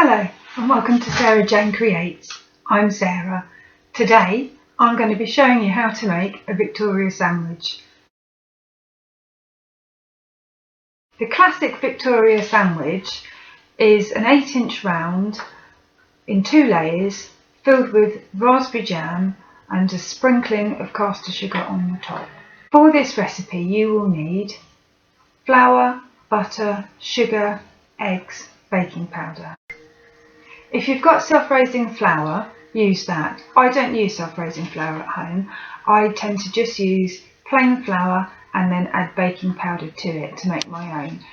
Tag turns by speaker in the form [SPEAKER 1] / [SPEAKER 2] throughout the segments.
[SPEAKER 1] Hello and welcome to SarahJane Creates. I'm Sarah. Today I'm going to be showing you how to make a Victoria sandwich. The classic Victoria sandwich is an 8-inch round in 2 layers filled with raspberry jam and a sprinkling of caster sugar on the top. For this recipe you will need flour, butter, sugar, eggs, baking powder. If you've got self-raising flour, use that. I don't use self-raising flour at home. I tend to just use plain flour and then add baking powder to it to make my own.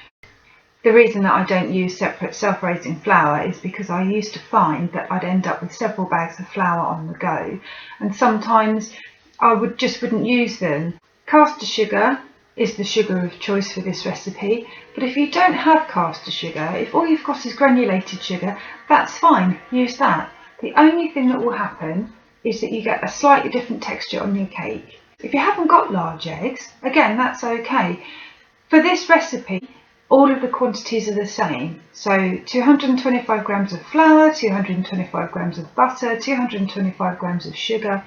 [SPEAKER 1] The reason that I don't use separate self-raising flour is because I used to find that I'd end up with several bags of flour on the go, and sometimes I wouldn't use them. Caster sugar is the sugar of choice for this recipe, but if you don't have caster sugar, if all you've got is granulated sugar, that's fine, use that. The only thing that will happen is that you get a slightly different texture on your cake. If you haven't got large eggs, again, that's okay. For this recipe, all of the quantities are the same. So 225 grams of flour, 225 grams of butter, 225 grams of sugar,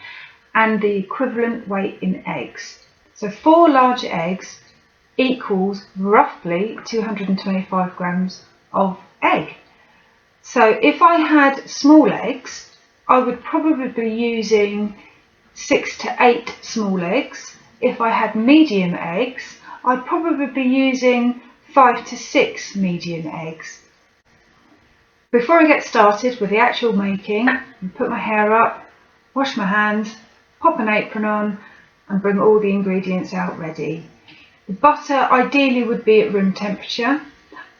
[SPEAKER 1] and the equivalent weight in eggs. So 4 large eggs equals roughly 225 grams of egg. So if I had small eggs, I would probably be using 6 to 8 small eggs. If I had medium eggs, I'd probably be using 5 to 6 medium eggs. Before I get started with the actual making, I put my hair up, wash my hands, pop an apron on, and bring all the ingredients out ready. The butter ideally would be at room temperature.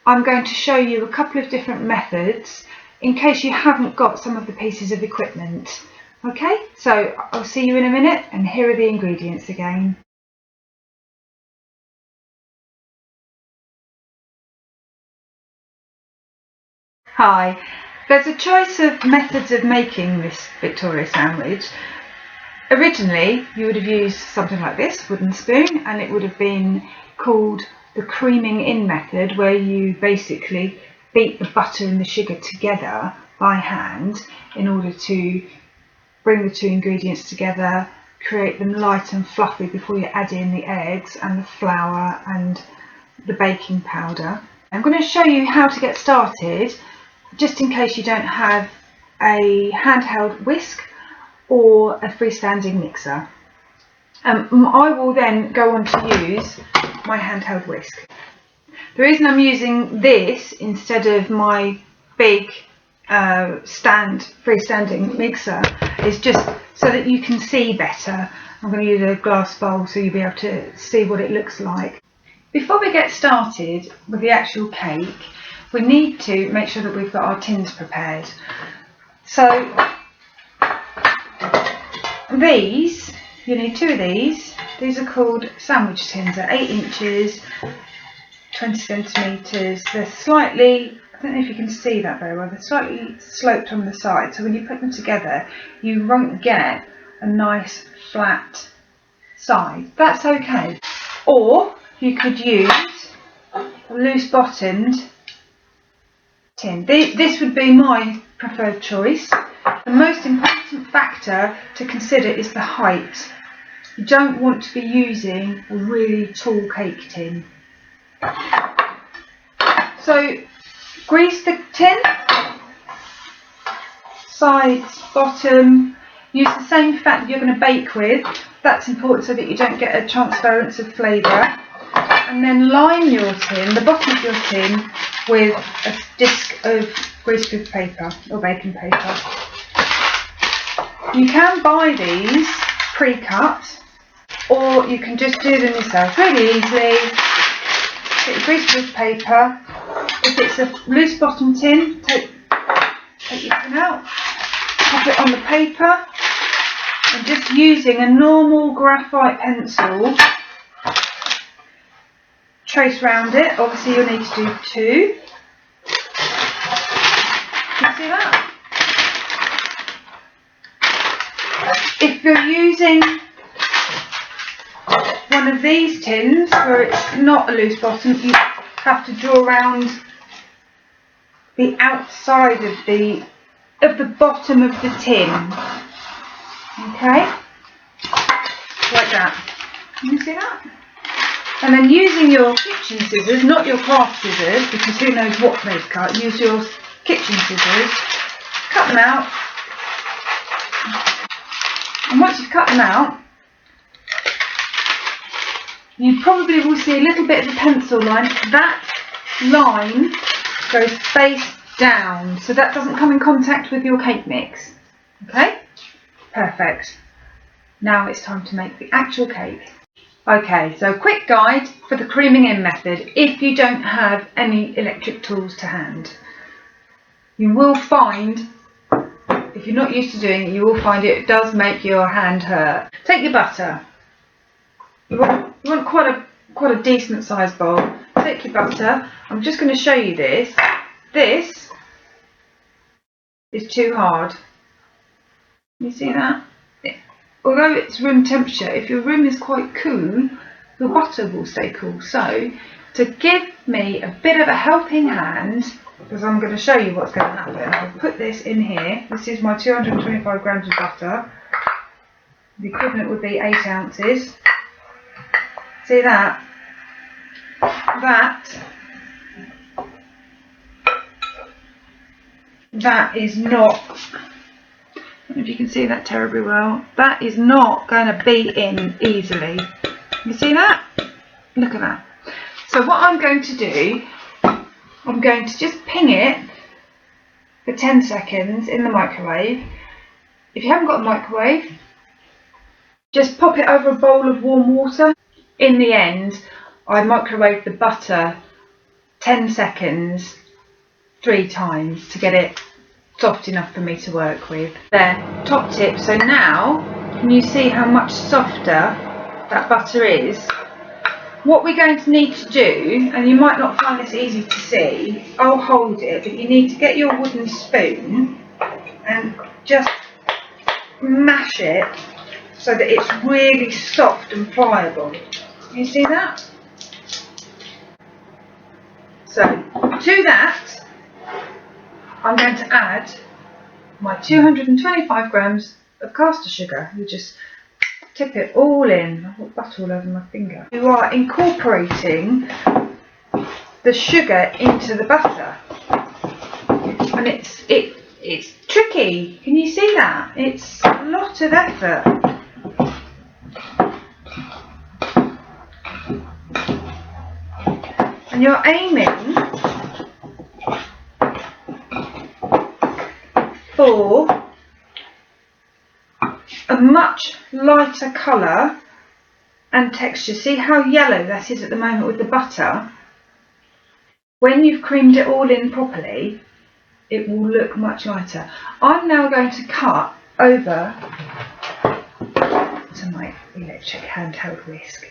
[SPEAKER 1] I'm going to show you a couple of different methods in case you haven't got some of the pieces of equipment. Okay, so I'll see you in a minute, and here are the ingredients again. Hi, there's a choice of methods of making this Victoria sandwich. Originally, you would have used something like this, wooden spoon, and it would have been called the creaming in method, where you basically beat the butter and the sugar together by hand in order to bring the 2 ingredients together, create them light and fluffy before you add in the eggs and the flour and the baking powder. I'm going to show you how to get started, just in case you don't have a handheld whisk or a freestanding mixer. I will then go on to use my handheld whisk. The reason I'm using this instead of my big freestanding mixer is just so that you can see better. I'm going to use a glass bowl so you'll be able to see what it looks like. Before we get started with the actual cake, we need to make sure that we've got our tins prepared. So these, you need 2 of these. These are called sandwich tins. They're 8 inches, 20 centimetres. They're slightly, I don't know if you can see that very well, they're slightly sloped on the side. So when you put them together, you won't get a nice flat side. That's okay. Or you could use a loose bottomed tin. This would be my preferred choice. The most important factor to consider is the height. You don't want to be using a really tall cake tin. So grease the tin, sides, bottom. Use the same fat that you're going to bake with. That's important so that you don't get a transference of flavour. And then line your tin, the bottom of your tin, with a disc of greaseproof paper or baking paper. You can buy these pre-cut, or you can just do them yourself really easily. Get your greaseproof paper. If it's a loose bottom tin, take your tin out, pop it on the paper, and just using a normal graphite pencil, trace round it. Obviously you'll need to do 2. Can you see that? If you're using one of these tins where it's not a loose bottom, you have to draw around the outside of the bottom of the tin. Okay, like that. Can you see that? And then using your kitchen scissors, not your craft scissors, because who knows what they've cut, use your kitchen scissors, cut them out. And once you've cut them out, you probably will see a little bit of a pencil line. That line goes face down, so that doesn't come in contact with your cake mix. Okay? Perfect. Now it's time to make the actual cake. Okay, so quick guide for the creaming in method if you don't have any electric tools to hand. You will find, if you're not used to doing it, you will find it does make your hand hurt. Take your butter. You want quite a decent sized bowl. Take your butter. I'm just going to show you this. This is too hard. You see that? Although it's room temperature, if your room is quite cool, your butter will stay cool. So, to give me a bit of a helping hand, because I'm going to show you what's going to happen, I'll put this in here. This is my 225 grams of butter. The equivalent would be 8 ounces. See that? That is not, I don't know if you can see that terribly well, that is not going to be in easily. You see that? Look at that. So what I'm going to do, I'm going to just ping it for 10 seconds in the microwave. If you haven't got a microwave, just pop it over a bowl of warm water. In the end, I microwaved the butter 10 seconds 3 times to get it soft enough for me to work with. There, top tip. So now, can you see how much softer that butter is? What we're going to need to do, and you might not find this easy to see, I'll hold it, but you need to get your wooden spoon and just mash it so that it's really soft and pliable. You see that? So, to that, I'm going to add my 225 grams of caster sugar. You just tip it all in. I've got butter all over my finger. You are incorporating the sugar into the butter, and it's tricky. Can you see that? It's a lot of effort. And you're aiming for a much lighter colour and texture. See how yellow that is at the moment with the butter? When you've creamed it all in properly, it will look much lighter. I'm now going to cut over to my electric handheld whisk.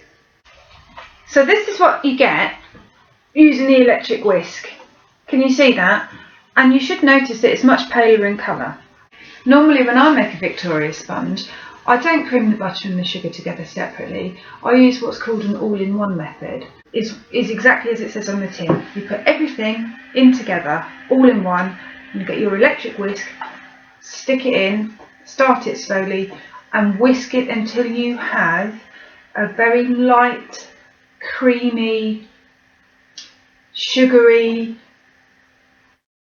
[SPEAKER 1] So this is what you get using the electric whisk. Can you see that? And you should notice that it's much paler in colour. Normally when I make a Victoria sponge, I don't cream the butter and the sugar together separately. I use what's called an all-in-one method. It's exactly as it says on the tin. You put everything in together, all in one, and you get your electric whisk, stick it in, start it slowly, and whisk it until you have a very light, creamy, sugary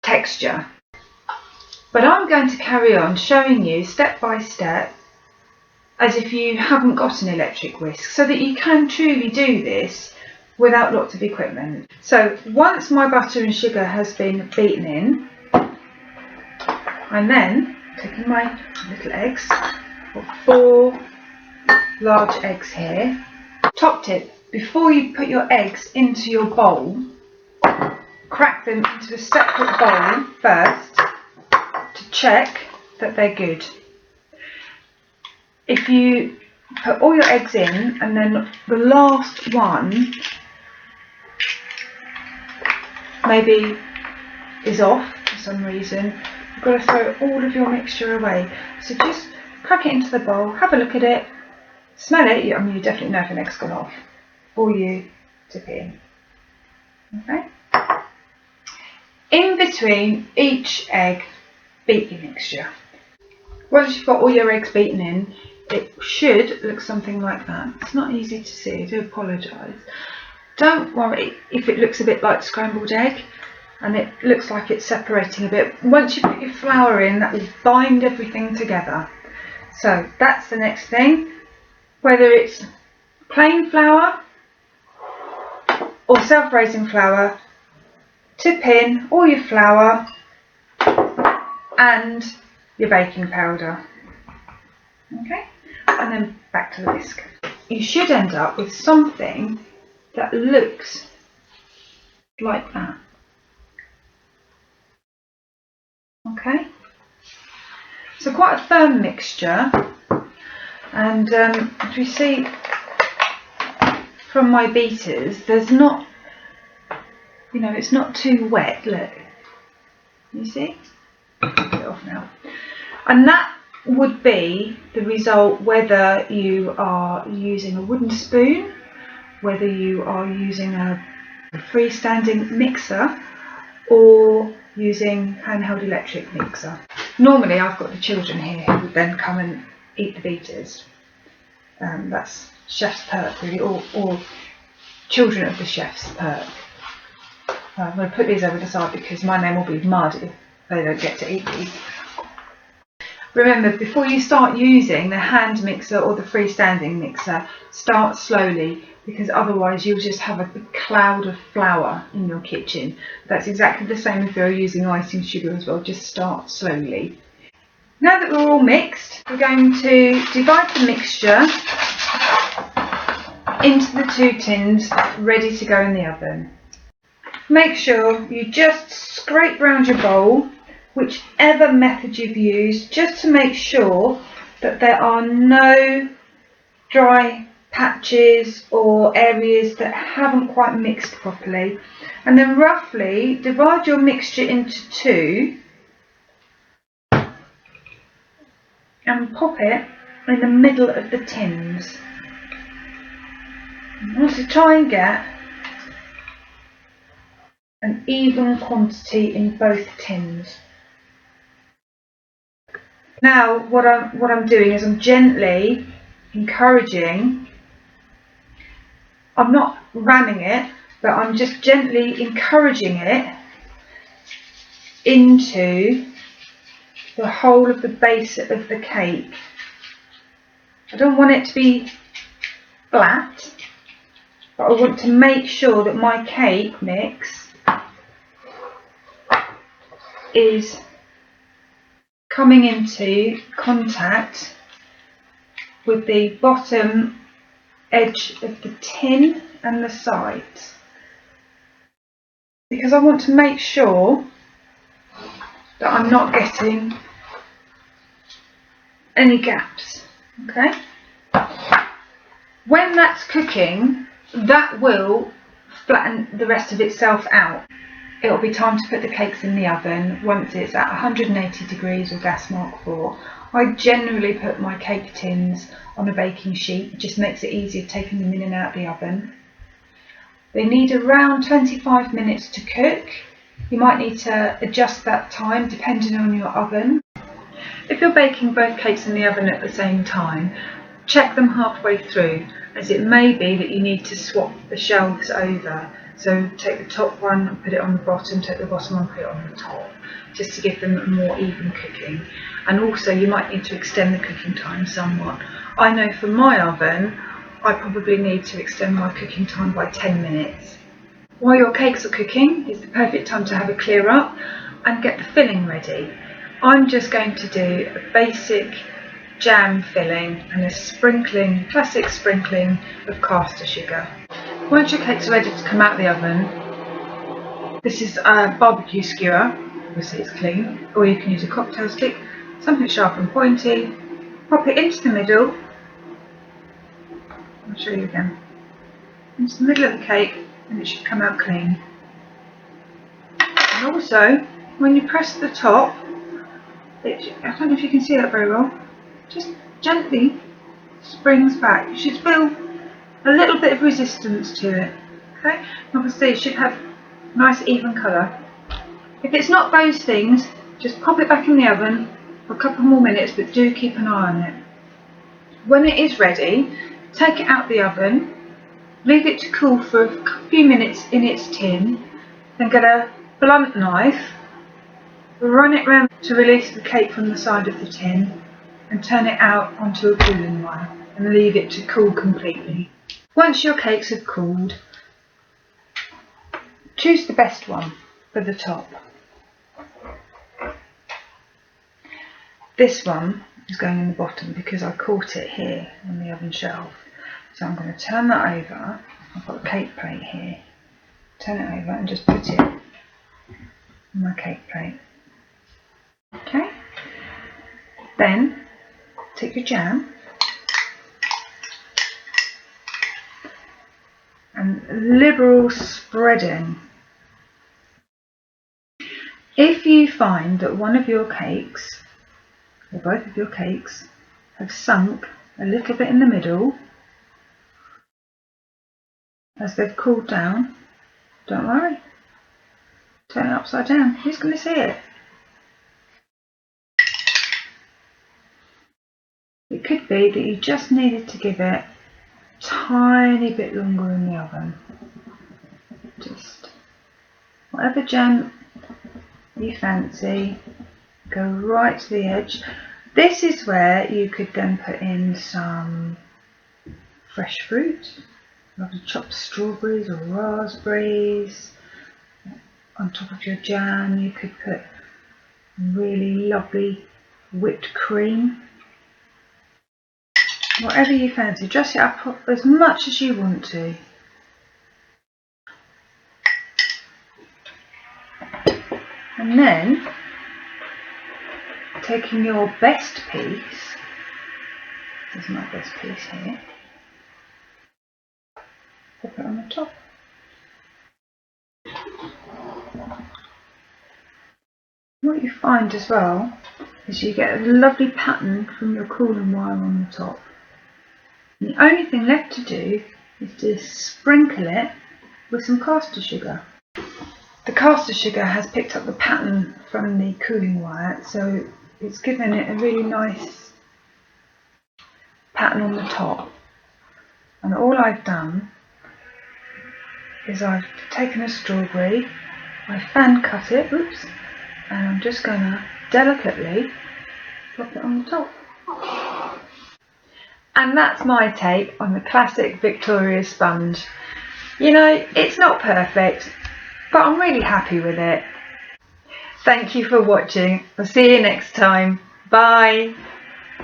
[SPEAKER 1] texture. But I'm going to carry on showing you step by step as if you haven't got an electric whisk, so that you can truly do this without lots of equipment. So once my butter and sugar has been beaten in, I'm then taking my little eggs. I've got 4 large eggs here. Top tip, before you put your eggs into your bowl, crack them into a separate bowl first to check that they're good. If you put all your eggs in and then the last one maybe is off for some reason, you've got to throw all of your mixture away. So just crack it into the bowl, have a look at it, smell it. I mean, you definitely know if an egg's gone off before you tip it in. Okay. In between each egg, beat your mixture. Once you've got all your eggs beaten in, it should look something like that. It's not easy to see, I do apologise. Don't worry if it looks a bit like scrambled egg and it looks like it's separating a bit. Once you put your flour in, that will bind everything together. So that's the next thing. Whether it's plain flour or self-raising flour, tip in all your flour and your baking powder. Okay, and then back to the whisk. You should end up with something that looks like that. Okay, so quite a firm mixture, and as we see from my beaters, there's not, you know, it's not too wet. Look, you see? Get it off now. And that would be the result whether you are using a wooden spoon, whether you are using a freestanding mixer, or using handheld electric mixer. Normally I've got the children here who would then come and eat the beaters. That's chef's perk really, or children of the chef's perk. I'm going to put these over the side because my name will be mud if they don't get to eat these. Remember, before you start using the hand mixer or the freestanding mixer, start slowly, because otherwise you'll just have a big cloud of flour in your kitchen. That's exactly the same if you're using icing sugar as well, just start slowly. Now that we're all mixed, we're going to divide the mixture into the 2 tins ready to go in the oven. Make sure you just scrape round your bowl, whichever method you've used, just to make sure that there are no dry patches or areas that haven't quite mixed properly. And then roughly divide your mixture into 2 and pop it in the middle of the tins. You want to try and get an even quantity in both tins. Now what I'm doing is I'm gently encouraging, I'm not ramming it, but I'm just gently encouraging it into the whole of the base of the cake. I don't want it to be flat, but I want to make sure that my cake mix is coming into contact with the bottom edge of the tin and the sides, because I want to make sure that I'm not getting any gaps. Okay, when that's cooking, that will flatten the rest of itself out. It'll be time to put the cakes in the oven once it's at 180 degrees or gas mark 4. I generally put my cake tins on a baking sheet. It just makes it easier taking them in and out of the oven. They need around 25 minutes to cook. You might need to adjust that time depending on your oven. If you're baking both cakes in the oven at the same time, check them halfway through, as it may be that you need to swap the shelves over. So take the top one, put it on the bottom, take the bottom one, put it on the top, just to give them a more even cooking. And also you might need to extend the cooking time somewhat. I know for my oven, I probably need to extend my cooking time by 10 minutes. While your cakes are cooking, it's the perfect time to have a clear up and get the filling ready. I'm just going to do a basic jam filling and a sprinkling, classic sprinkling of caster sugar. Once your cakes are ready to come out of the oven, this is a barbecue skewer, obviously it's clean, or you can use a cocktail stick, something sharp and pointy, pop it into the middle, I'll show you again, into the middle of the cake, and it should come out clean. And also, when you press the top, I don't know if you can see that very well, just gently springs back. You should feel a little bit of resistance to it. Okay, and obviously it should have nice even colour. If it's not those things, just pop it back in the oven for a couple more minutes, but do keep an eye on it. When it is ready, take it out the oven, leave it to cool for a few minutes in its tin, then get a blunt knife, run it round to release the cake from the side of the tin, and turn it out onto a cooling wire and leave it to cool completely. Once your cakes have cooled, choose the best one for the top. This one is going in the bottom because I caught it here on the oven shelf. So I'm going to turn that over. I've got a cake plate here. Turn it over and just put it on my cake plate. Okay. Then take your jam and liberal spreading. If you find that one of your cakes, or both of your cakes, have sunk a little bit in the middle as they've cooled down, don't worry. Turn it upside down. Who's going to see it? It could be that you just needed to give it a tiny bit longer in the oven. Just whatever jam you fancy, go right to the edge. This is where you could then put in some fresh fruit, lovely chopped strawberries or raspberries. On top of your jam you could put really lovely whipped cream. Whatever you fancy, dress it up as much as you want to. And then, taking your best piece, this is my best piece here, pop it on the top. What you find as well is you get a lovely pattern from your cooling wire on the top. And the only thing left to do is to sprinkle it with some caster sugar. The caster sugar has picked up the pattern from the cooling wire, so it's given it a really nice pattern on the top. And all I've done is I've taken a strawberry, I fan cut it, oops, and I'm just going to delicately pop it on the top. And that's my take on the classic Victoria sponge. You know, it's not perfect, but I'm really happy with it. Thank you for watching. I'll see you next time. Bye.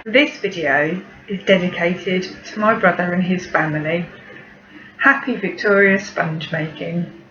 [SPEAKER 1] This video is dedicated to my brother and his family. Happy Victoria sponge making.